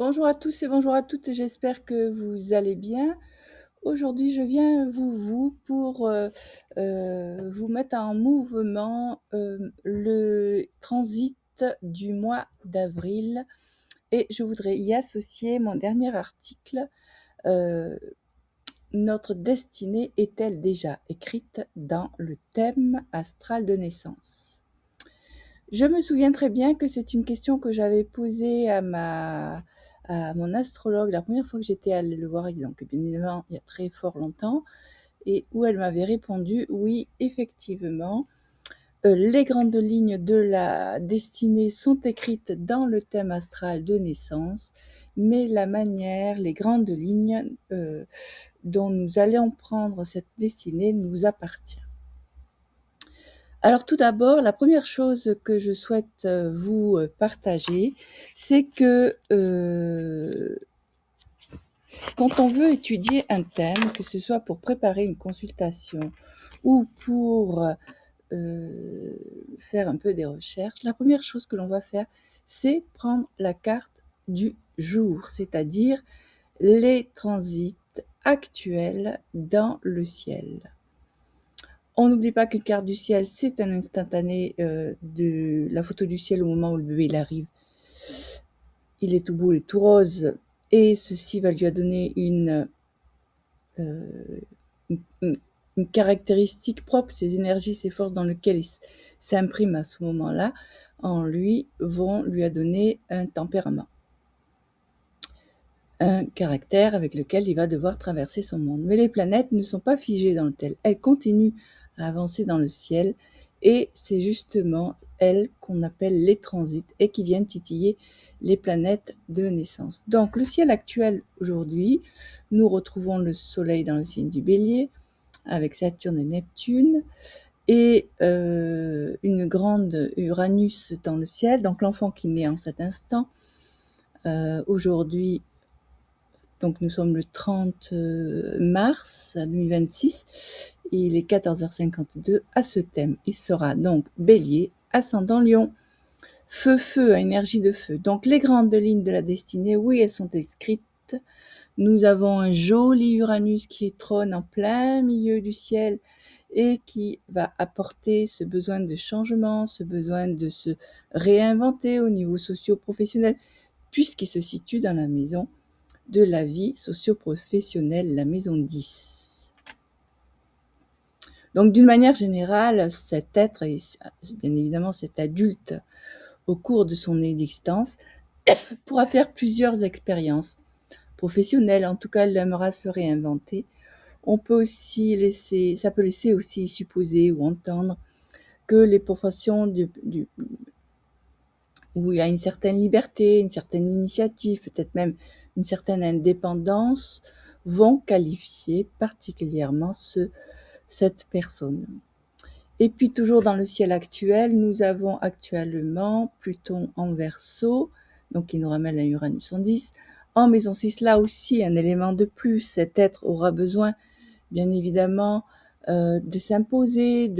Bonjour à tous et bonjour à toutes, j'espère que vous allez bien. Aujourd'hui, je viens pour vous mettre en mouvement le transit du mois d'avril et je voudrais y associer mon dernier article. euh, Notre destinée est-elle déjà écrite dans le thème astral de naissance? Je me souviens très bien que c'est une question que j'avais posée à mon astrologue la première fois que j'étais allée le voir, donc bien évidemment il y a très fort longtemps, et où elle m'avait répondu oui, effectivement, les grandes lignes de la destinée sont écrites dans le thème astral de naissance, mais la manière, les grandes lignes dont nous allons prendre cette destinée nous appartient. Alors tout d'abord, la première chose que je souhaite vous partager, c'est que quand on veut étudier un thème, que ce soit pour préparer une consultation ou pour faire un peu des recherches, la première chose que l'on va faire, c'est prendre la carte du jour, c'est-à-dire les transits actuels dans le ciel. On n'oublie pas qu'une carte du ciel, c'est un instantané de la photo du ciel au moment où le bébé il arrive. Il est tout beau, il est tout rose, et ceci va lui donner une caractéristique propre, ses énergies, ses forces dans lesquelles il s'imprime à ce moment-là, en lui, vont lui donner un tempérament, un caractère avec lequel il va devoir traverser son monde. Mais les planètes ne sont pas figées dans le tel, elles continuent à avancer dans le ciel, et c'est justement elles qu'on appelle les transits et qui viennent titiller les planètes de naissance. Donc le ciel actuel aujourd'hui, nous retrouvons le soleil dans le signe du Bélier, avec Saturne et Neptune, et une grande Uranus dans le ciel, donc l'enfant qui naît en cet instant. Aujourd'hui, donc nous sommes le 30 mars 2026, il est 14h52 à ce thème. Il sera donc Bélier, ascendant Lion, feu, énergie de feu. Donc les grandes lignes de la destinée, oui, elles sont écrites. Nous avons un joli Uranus qui trône en plein milieu du ciel et qui va apporter ce besoin de changement, ce besoin de se réinventer au niveau socio-professionnel, puisqu'il se situe dans la maison de la vie socio-professionnelle, la maison 10. Donc d'une manière générale, cet être, et bien évidemment cet adulte, au cours de son existence, pourra faire plusieurs expériences professionnelles. En tout cas, il aimera se réinventer. On peut aussi ça peut laisser aussi supposer ou entendre que les professions où il y a une certaine liberté, une certaine initiative, peut-être même une certaine indépendance, vont qualifier particulièrement cette personne. Et puis toujours dans le ciel actuel, nous avons actuellement Pluton en Verseau, donc qui nous ramène à Uranus en 10. En maison 6, là aussi, un élément de plus, cet être aura besoin, bien évidemment, de s'imposer,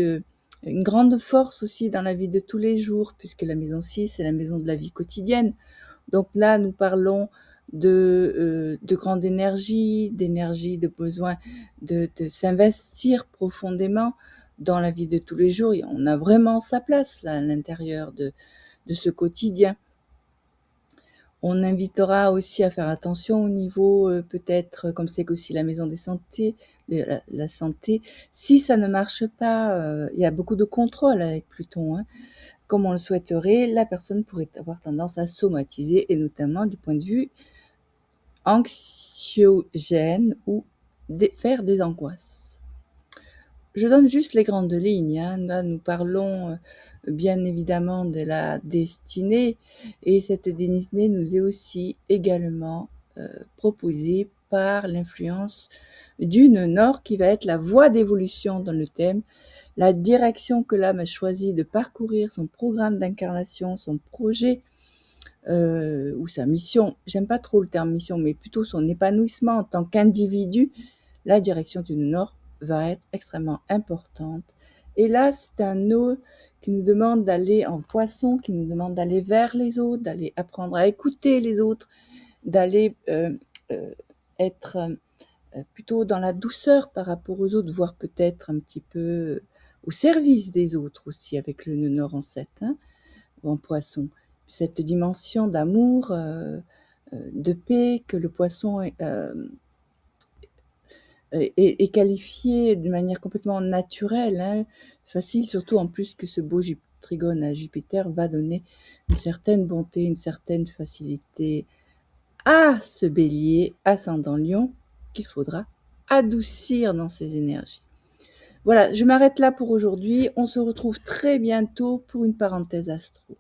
une grande force aussi dans la vie de tous les jours, puisque la maison 6, c'est la maison de la vie quotidienne. Donc là, nous parlons de grande énergie, d'énergie, de besoin de s'investir profondément dans la vie de tous les jours. Et on a vraiment sa place là à l'intérieur de ce quotidien. On invitera aussi à faire attention au niveau, peut-être, comme c'est aussi la maison des santé, de la santé. Si ça ne marche pas, il y a beaucoup de contrôle avec Pluton, hein. Comme on le souhaiterait, la personne pourrait avoir tendance à somatiser, et notamment du point de vue anxiogène ou faire des angoisses. Je donne juste les grandes lignes, hein. Là, nous parlons bien évidemment de la destinée, et cette destinée nous est aussi également proposée par l'influence d'une Nord qui va être la voie d'évolution dans le thème, la direction que l'âme a choisi de parcourir, son programme d'incarnation, son projet ou sa mission. J'aime pas trop le terme mission, mais plutôt son épanouissement en tant qu'individu. La direction du Nord va être extrêmement importante. Et là, c'est un nœud qui nous demande d'aller en Poisson, qui nous demande d'aller vers les autres, d'aller apprendre à écouter les autres, d'aller être plutôt dans la douceur par rapport aux autres, voire peut-être un petit peu au service des autres aussi, avec le nœud nord en 7, hein, en poisson. Cette dimension d'amour, de paix que le poisson est qualifié de manière complètement naturelle, hein, facile, surtout en plus que ce beau trigone à Jupiter va donner une certaine bonté, une certaine facilité à ce bélier ascendant lion qu'il faudra adoucir dans ses énergies. Voilà, je m'arrête là pour aujourd'hui. On se retrouve très bientôt pour une parenthèse astro.